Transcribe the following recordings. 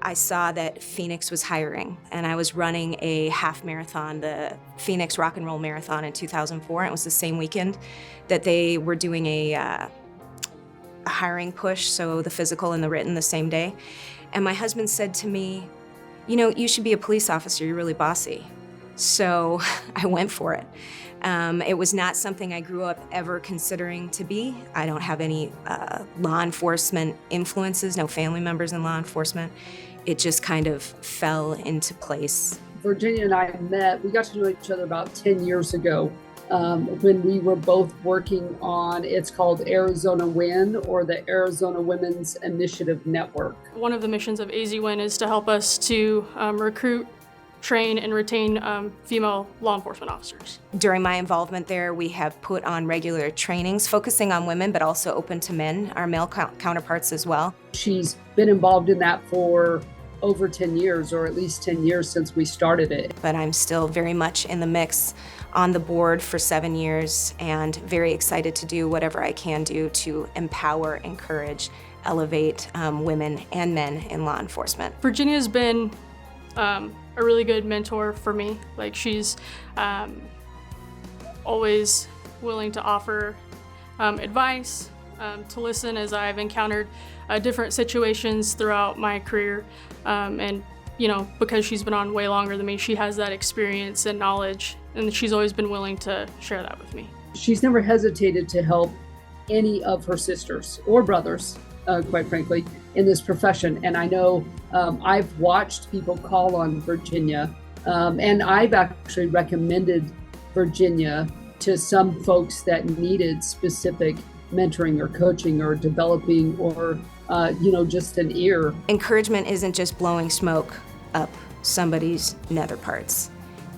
I saw that Phoenix was hiring, and I was running a half marathon, the Phoenix Rock and Roll Marathon in 2004. And it was the same weekend that they were doing a hiring push, so the physical and the written the same day. And my husband said to me, you know, you should be a police officer, you're really bossy. So I went for it. It was not something I grew up ever considering to be. I don't have any law enforcement influences, no family members in law enforcement. It just kind of fell into place. Virginia and I met, we got to know each other about 10 years ago when we were both working on, it's called Arizona WIN, or the Arizona Women's Initiative Network. One of the missions of AZ WIN is to help us to recruit, train, and retain female law enforcement officers. During my involvement there, we have put on regular trainings focusing on women, but also open to men, our male counterparts as well. She's been involved in that for over 10 years, or at least 10 years since we started it. But I'm still very much in the mix, on the board for 7 years, and very excited to do whatever I can do to empower, encourage, elevate women and men in law enforcement. Virginia's been a really good mentor for me. Like, she's always willing to offer advice, to listen as I've encountered different situations throughout my career. And, you know, because she's been on way longer than me, she has that experience and knowledge, and she's always been willing to share that with me. She's never hesitated to help any of her sisters or brothers, quite frankly, in this profession. And I know I've watched people call on Virginia, and I've actually recommended Virginia to some folks that needed specific mentoring or coaching or developing or, just an ear. Encouragement isn't just blowing smoke up somebody's nether parts.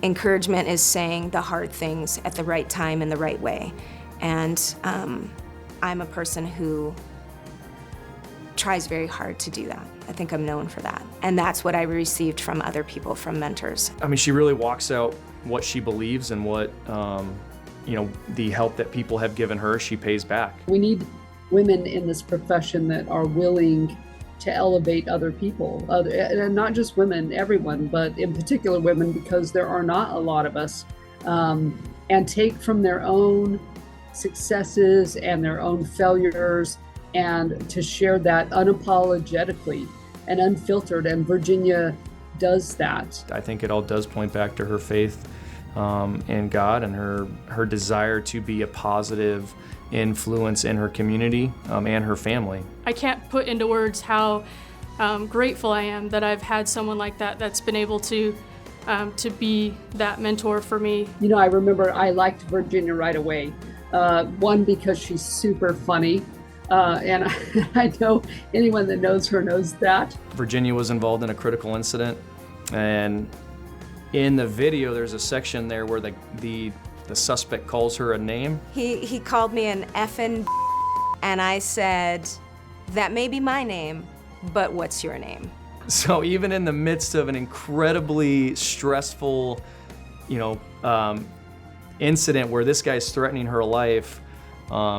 Encouragement is saying the hard things at the right time in the right way. And I'm a person who tries very hard to do that. I think I'm known for that. And that's what I received from other people, from mentors. I mean, she really walks out what she believes, and what, the help that people have given her, she pays back. We need women in this profession that are willing to elevate other people, and not just women, everyone, but in particular women, because there are not a lot of us, and take from their own successes and their own failures, and to share that unapologetically and unfiltered. And Virginia does that. I think it all does point back to her faith in God, and her desire to be a positive influence in her community and her family. I can't put into words how grateful I am that I've had someone like that that's been able to be that mentor for me. You know, I remember I liked Virginia right away. One, because she's super funny. And I know anyone that knows her knows that. Virginia was involved in a critical incident, and in the video there's a section there where the suspect calls her a name. He called me an effing and I said, that may be my name, but what's your name? So even in the midst of an incredibly stressful, incident where this guy's threatening her life,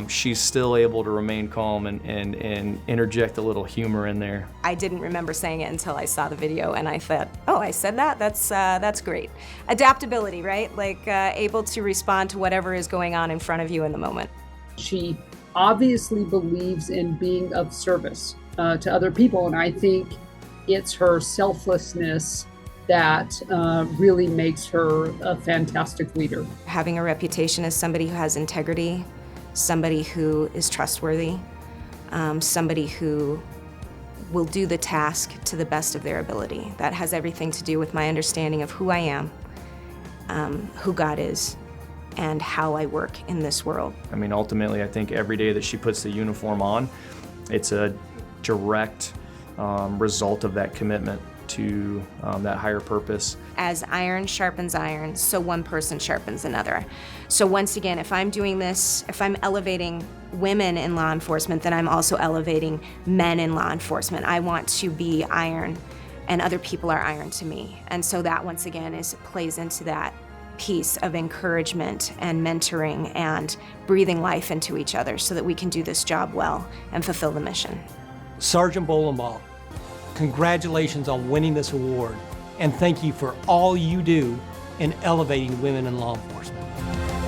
she's still able to remain calm and interject a little humor in there. I didn't remember saying it until I saw the video, and I thought, oh, I said that? That's great. Adaptability, right? Like able to respond to whatever is going on in front of you in the moment. She obviously believes in being of service to other people, and I think it's her selflessness that really makes her a fantastic leader. Having a reputation as somebody who has integrity, somebody who is trustworthy, somebody who will do the task to the best of their ability. That has everything to do with my understanding of who I am, who God is, and how I work in this world. I mean, ultimately, I think every day that she puts the uniform on, it's a direct result of that commitment to that higher purpose. As iron sharpens iron, so one person sharpens another. So once again, if I'm doing this, if I'm elevating women in law enforcement, then I'm also elevating men in law enforcement. I want to be iron, and other people are iron to me. And so that, once again, plays into that piece of encouragement and mentoring and breathing life into each other so that we can do this job well and fulfill the mission. Sergeant Bolenball congratulations on winning this award, and thank you for all you do in elevating women in law enforcement.